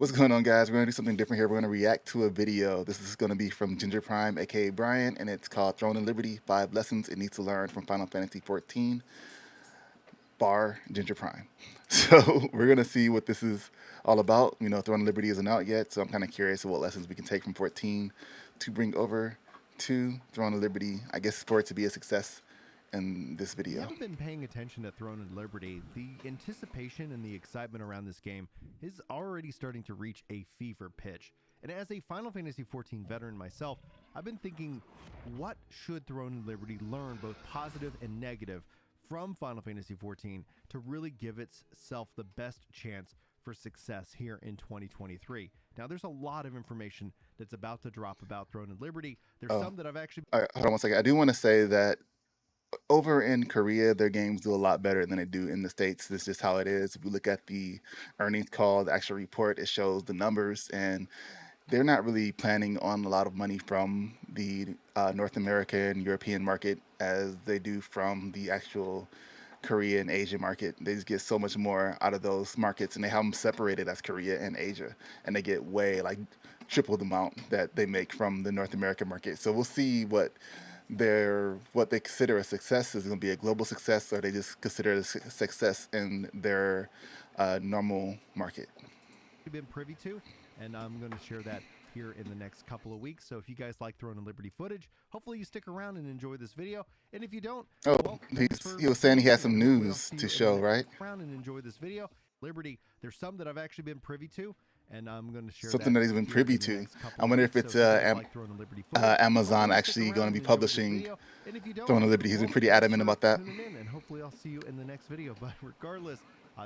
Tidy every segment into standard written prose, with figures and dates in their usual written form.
What's going on, guys? We're going to do something different here. We're going to react to a video. This is going to be from Ginger Prime, aka Brian, and it's called Throne and Liberty, 5 Lessons It Needs to Learn from Final Fantasy XIV, bar Ginger Prime. So we're going to see what this is all about. You know, Throne and Liberty isn't out yet, so I'm kind of curious of what lessons we can take from 14 to bring over to Throne and Liberty, I guess, for it to be a success in this If you video. haven't been paying attention to Throne and Liberty, the anticipation and the excitement around this game is already starting to reach a fever pitch. And as a Final Fantasy XIV veteran myself, I've been thinking, what should Throne and Liberty learn, both positive and negative, from Final Fantasy XIV to really give itself the best chance for success here in 2023? Now, there's a lot of information that's about to drop about Throne and Liberty. There's some that I've actually... All right, hold on one second. I do want to say that over in Korea, their games do a lot better than they do in the States. This is just how it is. If we look at the earnings call, the actual report, it shows the numbers, and they're not really planning on a lot of money from the North American, European market as they do from the actual Korea and Asia market. They just get so much more out of those markets, and they have them separated as Korea and Asia, and they get way like triple the amount that they make from the North American market. So we'll see what they consider a success is going to be a global success, or they just consider it a success in their normal market. Been privy to, and I'm going to share that here in the next couple of weeks. So if you guys like Throne and Liberty footage, hopefully you stick around and enjoy this video. And if you don't, well, he was saying he had some news to show, right? Around and enjoy this video. Liberty, there's some that I've actually been privy to, and I'm going to share something that he's been privy to. I wonder if it's Amazon actually going to be publishing Throne of Liberty. He's been pretty adamant about that. And hopefully I'll see you in the next video. But regardless,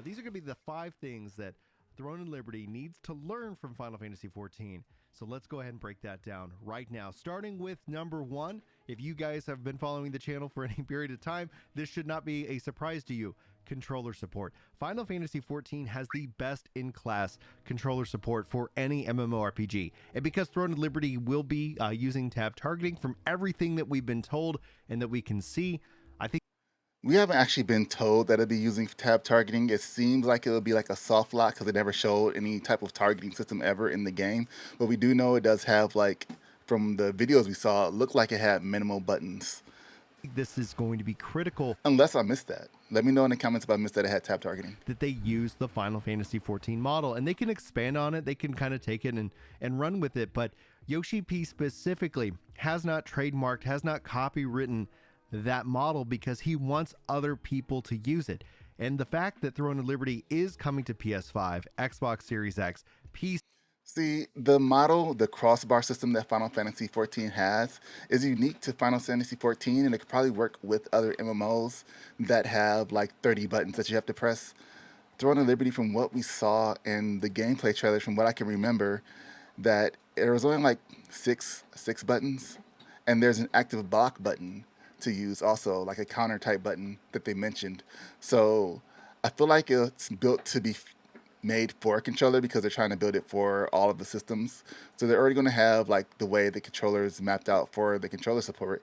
these are going to be the 5 things that Throne and Liberty needs to learn from Final Fantasy XIV. So let's go ahead and break that down right now. Starting with number 1, if you guys have been following the channel for any period of time, this should not be a surprise to you. Controller support. Final Fantasy XIV has the best in class controller support for any MMORPG. And because Throne of Liberty will be using tab targeting, from everything that we've been told and that we can see, I think we haven't actually been told that it'll be using tab targeting. It seems like it'll be like a soft lock because it never showed any type of targeting system ever in the game. But we do know it does have, like, from the videos we saw, it looked like it had minimal buttons. This is going to be critical. Unless I missed that. Let me know in the comments if I missed that it had tab targeting. That they use the Final Fantasy XIV model, and they can expand on it. They can kind of take it and run with it. But Yoshi P specifically has not trademarked, has not copywritten that model because he wants other people to use it. And the fact that Throne of Liberty is coming to PS5, Xbox Series X, PC. See, the model, the crossbar system that Final Fantasy XIV has is unique to Final Fantasy XIV, and it could probably work with other MMOs that have like 30 buttons that you have to press. Throne of Liberty, from what we saw in the gameplay trailers, from what I can remember, that there was only like six buttons, and there's an active block button to use also, like a counter type button that they mentioned. So I feel like it's built to be made for a controller because they're trying to build it for all of the systems. So they're already going to have like the way the controller is mapped out for the controller support.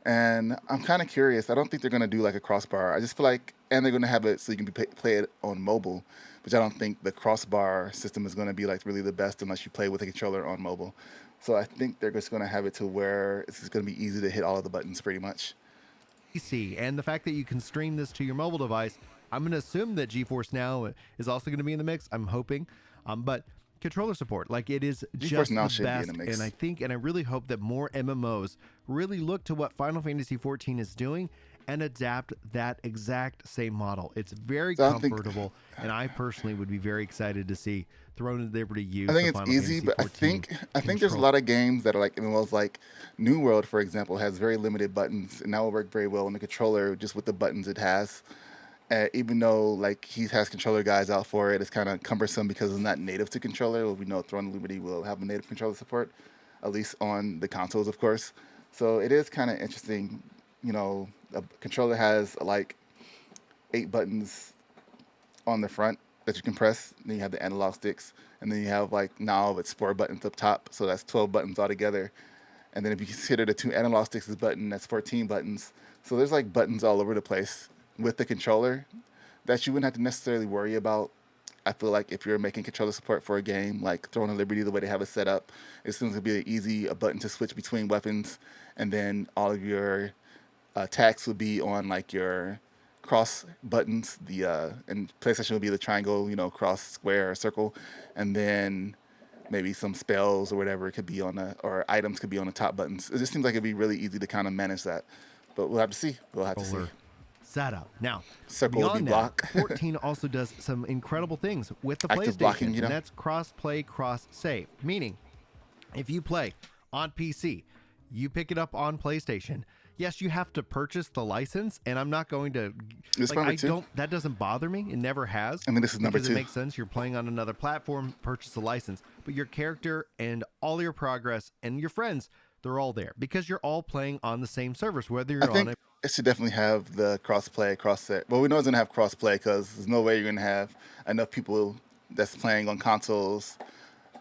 And I'm kind of curious. I don't think they're going to do like a crossbar. I just feel like, and they're going to have it so you can play it on mobile, which I don't think the crossbar system is going to be like really the best unless you play with a controller on mobile. So I think they're just going to have it to where it's just going to be easy to hit all of the buttons pretty much. And the fact that you can stream this to your mobile device, I'm going to assume that GeForce Now is also going to be in the mix. I'm hoping. But controller support, like, it is just the best. And I think, and I really hope that more MMOs really look to what Final Fantasy XIV is doing and adapt that exact same model. It's very comfortable, and I personally would be very excited to see Throne of Liberty use. I think it's easy, but I think there's a lot of games that are like MMOs, like New World, for example, has very limited buttons, and that will work very well on the controller just with the buttons it has. Even though like he has controller guides out for it, it's kind of cumbersome because it's not native to controller. Well, we know Throne of Liberty will have a native controller support, at least on the consoles, of course. So it is kind of interesting. You know, a controller has like 8 buttons on the front that you can press. Then you have the analog sticks, and then you have like now it's 4 buttons up top, so that's 12 buttons altogether. And then if you consider the 2 analog sticks as button, that's 14 buttons. So there's like buttons all over the place with the controller that you wouldn't have to necessarily worry about I feel like if you're making controller support for a game like Throne of Liberty, the way they have it set up, it seems to be a button to switch between weapons, and then all of your attacks would be on like your cross buttons. And PlayStation would be the triangle, cross, square, or circle, and then maybe some spells or whatever it could be or items could be on the top buttons. It just seems like it'd be really easy to kind of manage that, but we'll have to see. Setup. Now, Circle would be beyond block. that, 14 also does some incredible things with the Active PlayStation, blocking, and that's cross-play, cross-save. Meaning, if you play on PC, you pick it up on PlayStation. Yes, you have to purchase the license, and I'm not going to. That doesn't bother me. It never has. I mean, this is number 2. Because it makes sense. You're playing on another platform, purchase the license, but your character and all your progress and your friends, they're all there because you're all playing on the same servers, whether you're on it. It should definitely have the cross-play, cross-set. Well, we know it's going to have cross-play because there's no way you're going to have enough people that's playing on consoles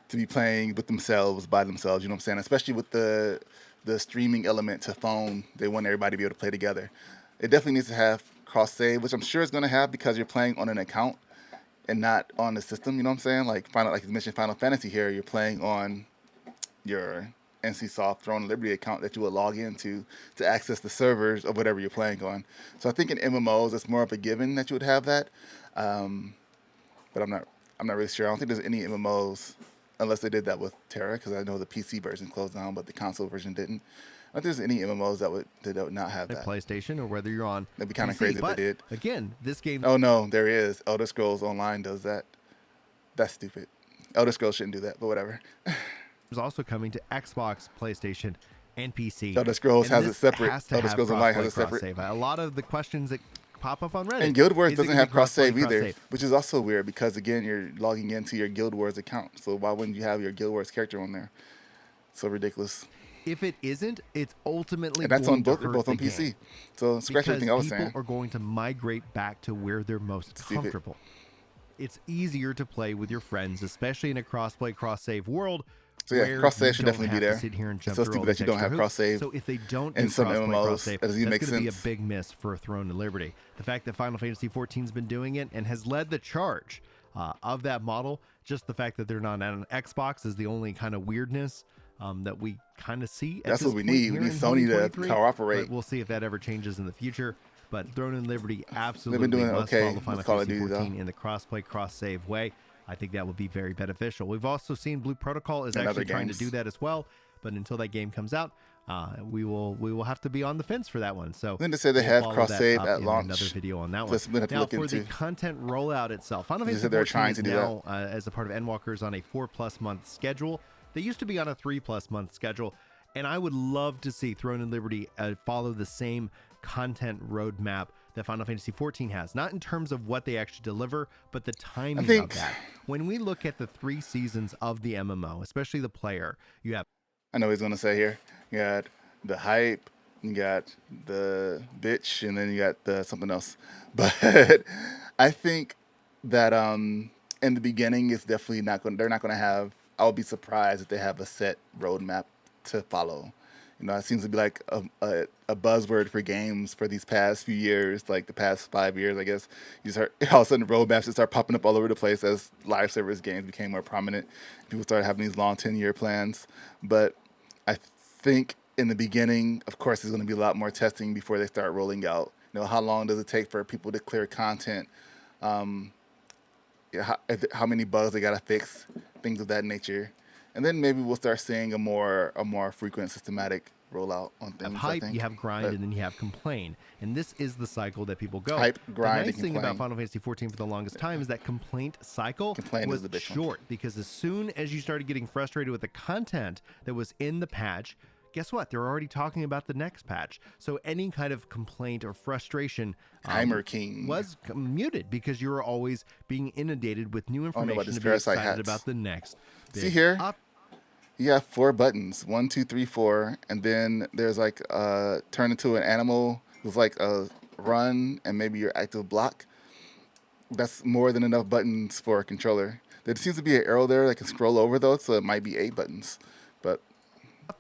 to be playing with themselves, by themselves, you know what I'm saying? Especially with the streaming element to phone, they want everybody to be able to play together. It definitely needs to have cross-save, which I'm sure it's going to have because you're playing on an account and not on the system, you know what I'm saying? Like you mentioned Final Fantasy here, you're playing on your NCSoft Throne of Liberty account that you will log into to access the servers of whatever you're playing on. So I think in MMOs, it's more of a given that you would have that. But I'm not really sure. I don't think there's any MMOs, unless they did that with Terra, because I know the PC version closed down, but the console version didn't. I don't think there's any MMOs that would not have that. PlayStation, or whether you're on That'd be kind of PC, crazy if they did. Again, this game. Oh no, there is. Elder Scrolls Online does that. That's stupid. Elder Scrolls shouldn't do that, but whatever. Is also coming to Xbox, PlayStation, and PC. Elder Scrolls has it separate. Elder Scrolls Online has it separate. Save. A lot of the questions that pop up on Reddit. And Guild Wars doesn't have cross-save either, which is also weird because, again, you're logging into your Guild Wars account. So why wouldn't you have your Guild Wars character on there? So ridiculous. If it isn't, it's ultimately and that's going on both on game. PC. So scratch everything I was saying. People are going to migrate back to where they're most comfortable. It's easier to play with your friends, especially in a cross-play, cross-save world. So yeah, cross-save should definitely be there. It's so stupid that you don't have cross-save. So if they don't in some MMOs, that doesn't make sense. That's going to be a big miss for Throne of Liberty. The fact that Final Fantasy XIV's been doing it and has led the charge of that model, just the fact that they're not on an Xbox is the only kind of weirdness that we kind of see. That's what we need. We need Sony to cooperate. We'll see if that ever changes in the future. But Throne of Liberty absolutely They've been doing must okay. follow Final Fantasy XIV in the cross-play, cross-save way. I think that would be very beneficial. We've also seen Blue Protocol is actually trying to do that as well, but until that game comes out, we will have to be on the fence for that one. So then they said they have cross-save at launch. Another video on that one. Now for the content rollout itself, Final Fantasy XIV is now as a part of Endwalkers on a 4+ month schedule. They used to be on a 3+ month schedule, and I would love to see Throne of Liberty follow the same content roadmap that Final Fantasy XIV has, not in terms of what they actually deliver, but the timing of that. When we look at the 3 seasons of the MMO, especially the player, you have... I know what he's going to say here. You got the hype, you got the bitch, and then you got the something else. But I think that in the beginning, it's definitely not going. They're not going to have... I would be surprised if they have a set roadmap to follow. You know, it seems to be like a buzzword for games for these past few years, like the past 5 years, I guess. You start all of a sudden roadmaps just start popping up all over the place as live service games became more prominent. People started having these long 10-year plans. But I think in the beginning, of course, there's going to be a lot more testing before they start rolling out. You know, how long does it take for people to clear content? How many bugs they got to fix, things of that nature. And then maybe we'll start seeing a more frequent, systematic rollout on things. You have hype, you have grind, and then you have complain. And this is the cycle that people go. Hype, grind, the nice and thing complain. about Final Fantasy XIV for the longest time is that complaint cycle was short. Because as soon as you started getting frustrated with the content that was in the patch, guess what? They're already talking about the next patch. So any kind of complaint or frustration was muted because you were always being inundated with new information to be excited about the next. See here? You have 4 buttons, 1, 2, 3, 4, and then there's like turn into an animal with like a run and maybe your active block. That's more than enough buttons for a controller. There seems to be an arrow there that can scroll over though, so it might be 8 buttons. But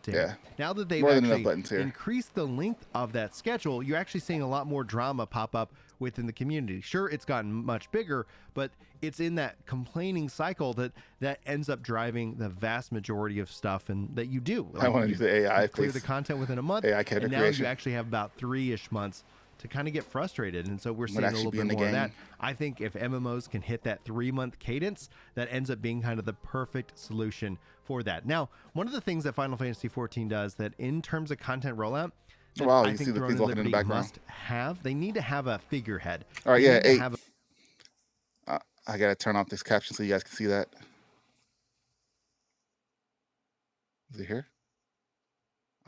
yeah, now that they've actually increased the length of that schedule, you're actually seeing a lot more drama pop up within the community. Sure, it's gotten much bigger, but it's in that complaining cycle that ends up driving the vast majority of stuff and that you do. I want to use the AI clear face. the content within a month, AI character and now creation. you actually have about 3-ish months to kind of get frustrated. And so we're seeing a actually little be bit in the more of game. that. I think if MMOs can hit that 3-month cadence, that ends up being kind of the perfect solution for that. Now, one of the things that Final Fantasy XIV does that in terms of content rollout, that Wow, I you think see the Ronin things walking in the Liberty background. must have, they need to have a figurehead. All right, They yeah, need to 8. have I gotta turn off this caption so you guys can see that. Is it here?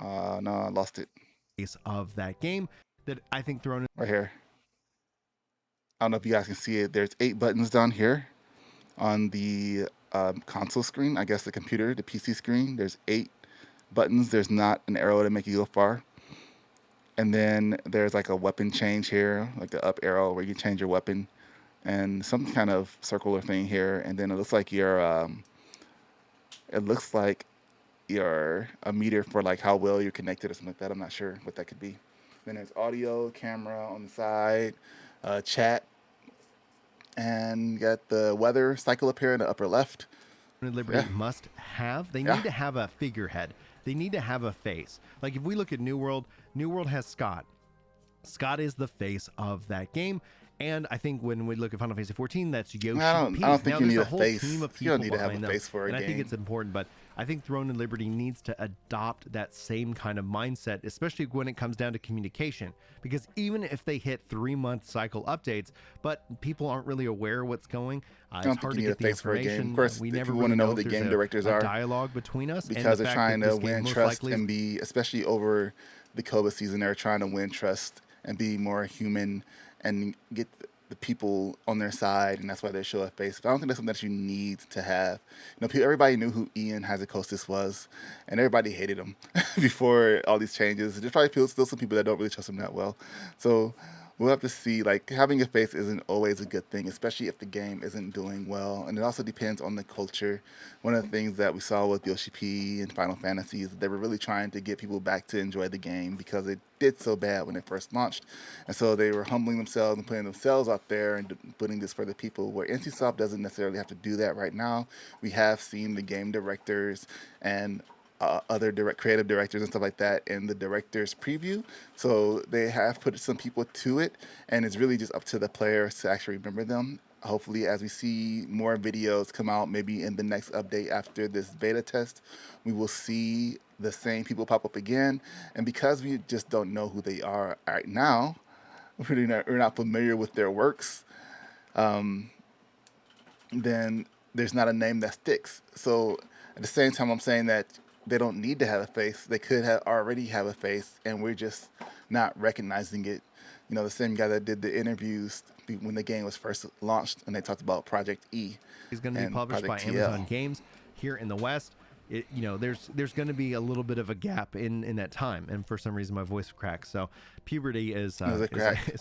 No, I lost it. face of that game that I think Ronin Right here. I don't know if you guys can see it. There's 8 buttons down here on the console screen. I guess the computer, the PC screen. There's 8 buttons. There's not an arrow to make you go far. And then there's like a weapon change here, like the up arrow where you can change your weapon, and some kind of circular thing here. And then it looks like you're a meter for like how well you're connected or something like that. I'm not sure what that could be. Then there's audio, camera on the side, chat, and you got the weather cycle up here in the upper left. Liberty must have. They need to have a figurehead. They need to have a face. Like if we look at New World, New World has Scott. Scott is the face of that game. And I think when we look at Final Fantasy XIV, that's Yoshi. I don't think now, you need there's a whole face. team of You don't people need to have behind a them, face for a and I think game. it's important. But I think Throne and Liberty needs to adopt that same kind of mindset, especially when it comes down to communication. Because even if they hit 3-month cycle updates, but people aren't really aware of what's going, it's hard to get the information. Of course, we if never you really want to know know who the if there's game directors are, dialogue between us, because and they're the fact trying that to this game win most trust likely and be, especially over the COVID season, they're trying to win trust and be more human and get the people on their side, and that's why they show a face. But I don't think that's something that you need to have. You know, everybody knew who Ian Hazzikostas was, and everybody hated him before all these changes. There's probably still some people that don't really trust him that well. So we'll have to see. Like, having a face isn't always a good thing, especially if the game isn't doing well. And it also depends on the culture. One of the things that we saw with Yoshi P and Final Fantasy is that they were really trying to get people back to enjoy the game because it did so bad when it first launched. And so they were humbling themselves and putting themselves out there and putting this for the people, where NCSoft doesn't necessarily have to do that right now. We have seen the game directors and other creative directors and stuff like that in the director's preview. So they have put some people to it, and it's really just up to the players to actually remember them. Hopefully, as we see more videos come out, maybe in the next update after this beta test, we will see the same people pop up again. And because we just don't know who they are right now, we're not familiar with their works, then there's not a name that sticks. So at the same time, I'm saying that they don't need to have a face. They could already have a face, and we're just not recognizing it. You know, the same guy that did the interviews when the game was first launched, and they talked about Project E. Is going to be published by Project Amazon TL. Games here in the West. There's going to be a little bit of a gap in that time, and for some reason my voice cracks. So puberty is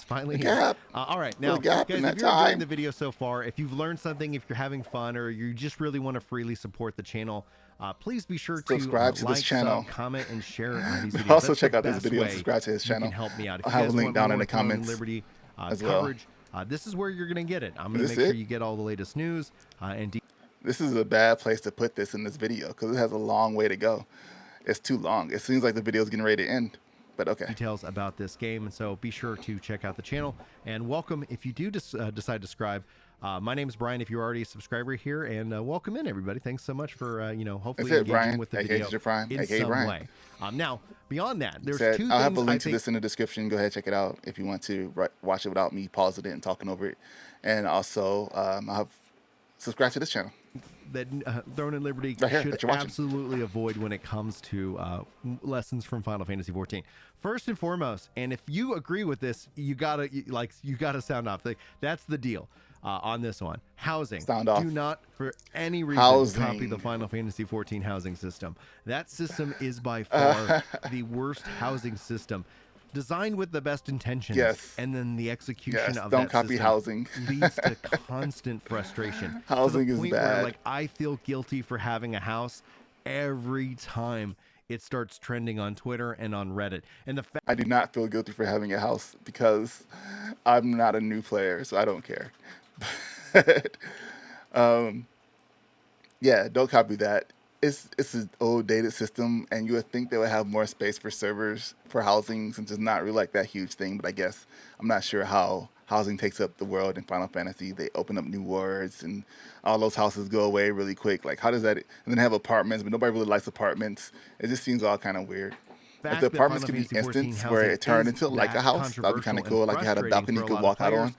finally here. All right, now guys, if you're enjoying the video so far, if you've learned something, if you're having fun, or you just really want to freely support the channel, please be sure to subscribe to like, this channel, comment, and share these videos. Also, That's check out this best video and way subscribe to his channel. You can help me out. If I'll you have a guys link want down more in the Throne and comments Liberty as well. coverage, this is where you're going to get it. I'm going to make sure you get all the latest news and this is a bad place to put this in this video because it has a long way to go. It's too long. It seems like the video is getting ready to end, but okay. Details about this game, and so be sure to check out the channel. And welcome if you do decide to subscribe. My name is Brian. If you're already a subscriber here, and welcome in everybody. Thanks so much for hopefully engaging Brian, with the video in some way. Now beyond that, there's two things. I'll have a link to this in the description. Go ahead, check it out if you want to watch it without me pausing it and talking over it. And also, I'll have subscribe to this channel that Throne and Liberty should absolutely avoid when it comes to lessons from Final Fantasy XIV. First and foremost, and if you agree with this, you gotta sound off. That's the deal on this one. Housing. Sound off. Do not, for any reason, copy the Final Fantasy XIV housing system. That system is by far the worst housing system. Designed with the best intentions, and then the execution of don't that copy system housing leads to constant frustration. Housing to the is point bad. Where, like, I feel guilty for having a house every time it starts trending on Twitter and on Reddit. And the fact I do not feel guilty for having a house because I'm not a new player, so I don't care. But, yeah, don't copy that. It's an old dated system, and you would think they would have more space for servers for housing since it's not really like that huge thing. But I guess I'm not sure how housing takes up the world in Final Fantasy. They open up new worlds, and all those houses go away really quick. Like, how does that? And then have apartments, but nobody really likes apartments. It just seems all kind of weird. If the apartments could be instants where it turned into like a house, that'd be kind of cool. Like you had a balcony you could walk out on,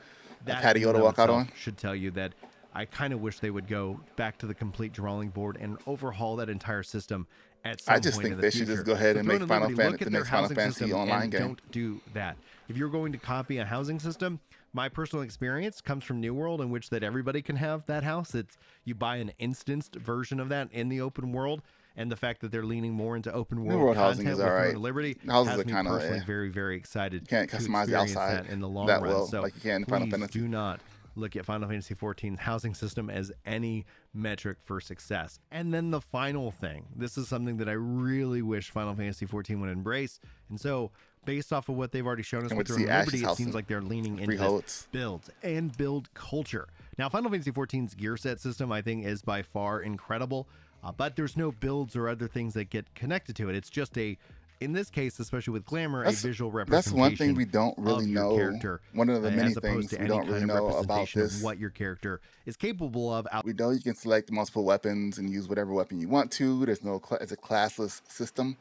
a patio to walk out on. Should tell you that I kind of wish they would go back to the complete drawing board and overhaul that entire system at some point. I just think they should just go ahead and make Final Fantasy the next Final Fantasy online game. Don't do that. If you're going to copy a housing system, my personal experience comes from New World, in which that everybody can have that house. It's you buy an instanced version of that in the open world, and the fact that they're leaning more into open world housing is all right. Liberty houses has are me kind of personally very, very excited. You can't customize the outside that in the long that run. well, So like you can in Final Fantasy. Do not look at Final Fantasy XIV's housing system as any metric for success. And then the final thing, this is something that I really wish Final Fantasy XIV would embrace. And so, based off of what they've already shown us with Ronin Liberty, it seems like they're leaning into this builds and build culture. Now, Final Fantasy XIV's gear set system, I think, is by far incredible, but there's no builds or other things that get connected to it. It's just in this case, especially with Glamour, a visual representation. That's one thing we don't really know. Character, one of the many things we don't really know about this. What your character is capable of. We know you can select multiple weapons and use whatever weapon you want to. It's a classless system.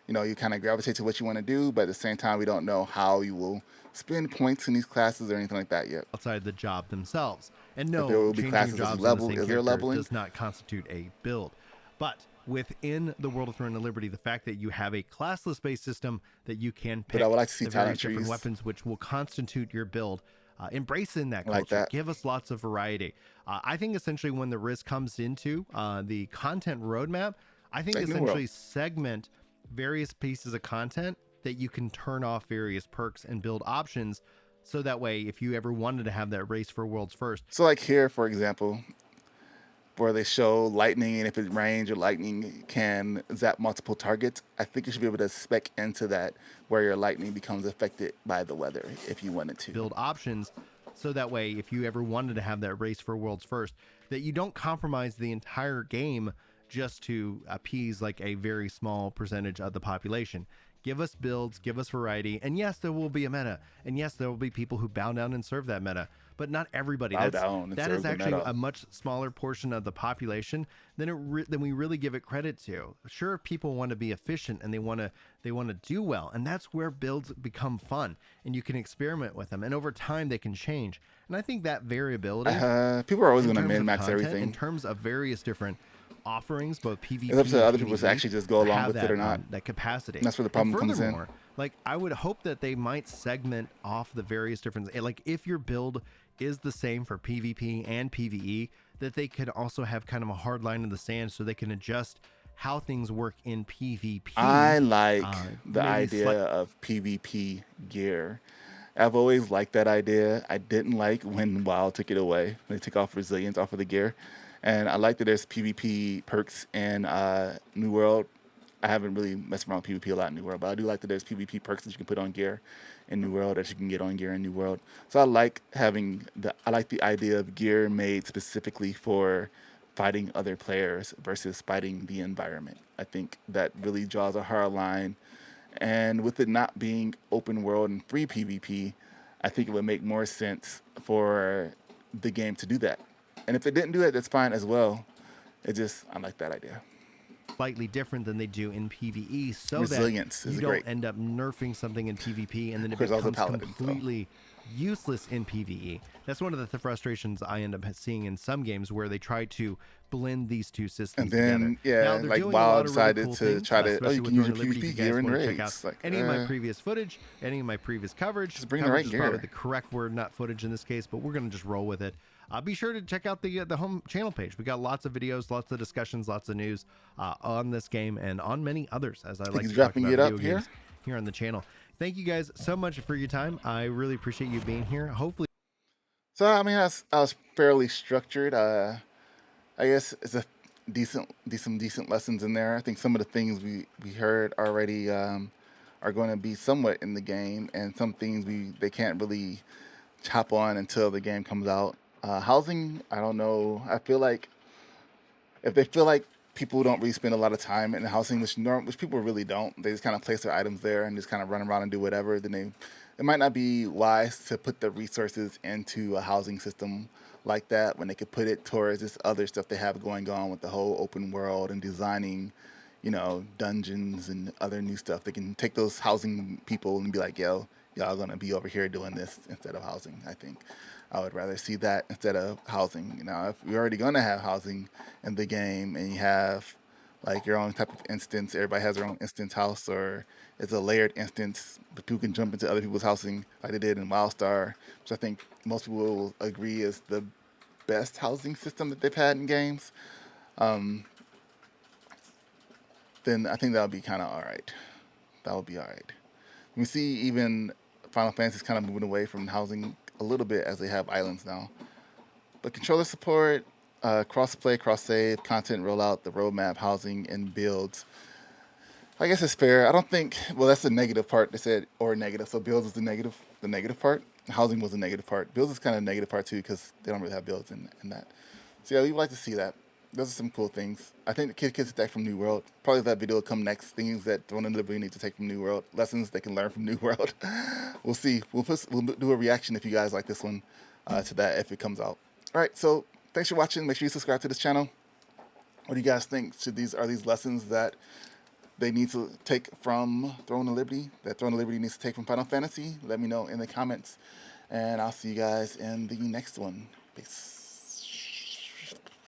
You know, you kind of gravitate to what you want to do, but at the same time, we don't know how you will spend points in these classes or anything like that yet. Outside the job themselves, and no, there will be classes as level. Is there leveling? Does not constitute a build, but within the world of Throne and Liberty, the fact that you have a classless-based system that you can pick, but I would like to see the various different weapons which will constitute your build. Embracing that culture, like that. Give us lots of variety. I think essentially when the risk comes into the content roadmap, I think essentially segment various pieces of content that you can turn off various perks and build options, so that way if you ever wanted to have that race for worlds first. So like here, for example, where they show lightning, and if it rains or lightning can zap multiple targets, I think you should be able to spec into that where your lightning becomes affected by the weather if you wanted to. Build options, so that way if you ever wanted to have that race for worlds first, that you don't compromise the entire game just to appease like a very small percentage of the population. Give us builds, give us variety, and yes, there will be a meta, and yes, there will be people who bow down and serve that meta, but not everybody. That is actually a much smaller portion of the population than we really give it credit to. Sure, people want to be efficient and they want to do well, and that's where builds become fun, and you can experiment with them, and over time they can change. And I think that variability, people are always going to min-max everything in terms of various different offerings, both PvP. It's up to other people to actually just go along with it or not. That capacity. And that's where the problem comes in. Like, I would hope that they might segment off the various different. Like, if your build is the same for PvP and PvE, that they could also have kind of a hard line in the sand, so they can adjust how things work in PvP. I like the idea of PvP gear. I've always liked that idea. I didn't like when WoW took it away. They took off resilience off of the gear. And I like that there's PvP perks in New World. I haven't really messed around with PvP a lot in New World, but I do like that there's PvP perks that you can put on gear in New World that you can get on gear in New World. So I like the idea of gear made specifically for fighting other players versus fighting the environment. I think that really draws a hard line. And with it not being open world and free PvP, I think it would make more sense for the game to do that. And if it didn't do it, that's fine as well. I like that idea. Slightly different than they do in PvE, so resilience that you don't end up nerfing something in PvP and then it becomes completely useless in PvE. That's one of the frustrations I end up seeing in some games where they try to blend these two systems and then, together. like WoW decided to try to, you can use your PvP gear in raids. Like, any of my previous footage, any of my previous coverage. Just bring the right gear. Probably the correct word, not footage in this case, but we're going to just roll with it. Be sure to check out the home channel page. We got lots of videos, lots of discussions, lots of news on this game and on many others, as I like to talk about video games here on the channel. Thank you guys so much for your time. I really appreciate you being here. Hopefully. So, I mean, I was fairly structured. I guess decent lessons in there. I think some of the things we heard already are going to be somewhat in the game, and some things they can't really hop on until the game comes out. Housing, I don't know. I feel like if they feel like people don't really spend a lot of time in housing, which people really don't, they just kind of place their items there and just kind of run around and do whatever, then it might not be wise to put the resources into a housing system like that when they could put it towards this other stuff they have going on with the whole open world and designing, dungeons and other new stuff. They can take those housing people and be like, yo, y'all gonna be over here doing this instead of housing. I think I would rather see that instead of housing. If you're already gonna have housing in the game and you have like your own type of instance, everybody has their own instance house, or it's a layered instance, but people can jump into other people's housing like they did in WildStar, which I think most people will agree is the best housing system that they've had in games. Um, then I think that would be kind of all right. That would be all right. We see even Final Fantasy is kind of moving away from housing a little bit as they have islands now. But controller support, cross-play, cross-save, content rollout, the roadmap, housing, and builds. I guess it's fair. I don't think. Well, that's the negative part. They said or negative. So builds is the negative part. Housing was the negative part. Builds is kind of a negative part too because they don't really have builds in that. So yeah, we would like to see that. Those are some cool things. I think the kids take from New World. Probably that video will come next. Things that Throne and Liberty need to take from New World. Lessons they can learn from New World. We'll see. We'll do a reaction if you guys like this one to that if it comes out. All right. So thanks for watching. Make sure you subscribe to this channel. What do you guys think? Are these lessons that they need to take from Throne and Liberty? That Throne and Liberty needs to take from Final Fantasy? Let me know in the comments, and I'll see you guys in the next one. Peace.